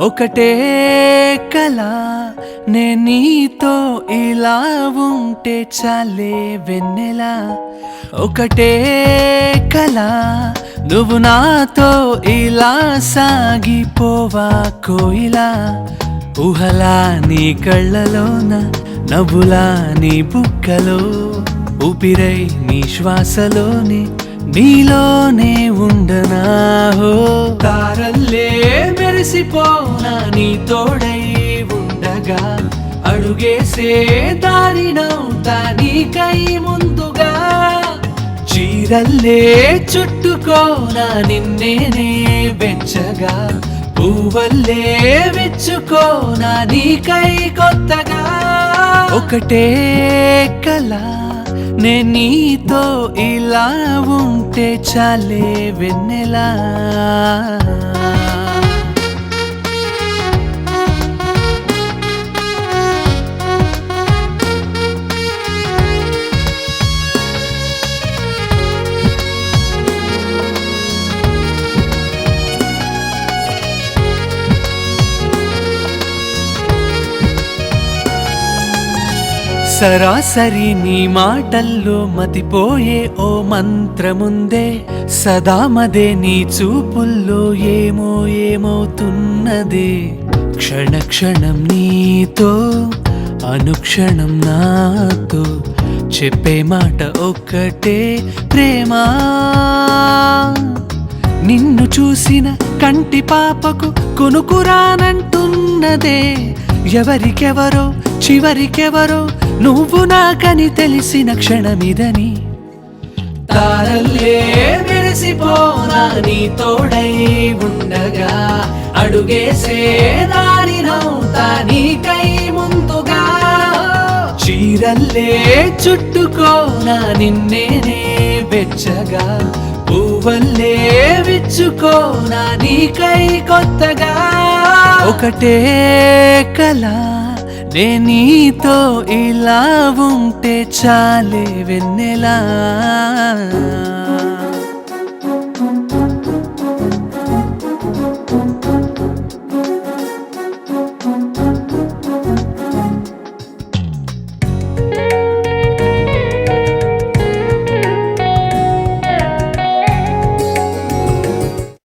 ఒకటే కల నే నీతో ఇలా ఉంటే చాలే వెన్నెలా. ఒకటే కల నువ్వు నాతో ఇలా సాగిపోవా కోయిలా. ఊహలా నీ కళ్ళలోన నవ్వులా నీ బుక్కలో ఊపిరై నీ శ్వాసలోనే నీలోనే ఉండనా. హో తారల్లే మెరిసిపోనా నీ తోడై ఉండగా. అడుగేసే దారినవుతా నీకై ముందుగా. చీరల్లే చుట్టుకోనా నిన్నేనే వెచ్చగా. పువ్వల్లే విచ్చుకోనా నీకై కొత్తగా. ఒకటే కల నే నీతో ఇలా ఉంటే చాలే వెన్నెలా. సరాసరి నీ మాటల్లో మతిపోయే ఓ మంత్రముందే. సదా మదే నీ చూపుల్లో ఏమో ఏమవుతున్నదే. క్షణ క్షణం నీతో అనుక్షణం నాతో చెప్పే మాట ఒక్కటే ప్రేమా. నిన్ను చూసిన కంటి పాపకు కొనుకురానంటున్నదే. ఎవరికెవరో చివరికెవరో నువ్వు నాకని తెలిసిన క్షణమిదని. తారల్లే మెరిసిపోనా నీ తోడై ఉండగా. అడుగేసే దారినవుతా నీకై ముందుగా. చీరల్లే చుట్టుకోనా నిన్నేనే వెచ్చగా. పువ్వల్లే విచ్చుకోనా నీకై కొత్తగా. ఒకటే కల నే నీతో ఇలా ఉంటే చాలే వెన్నెలా.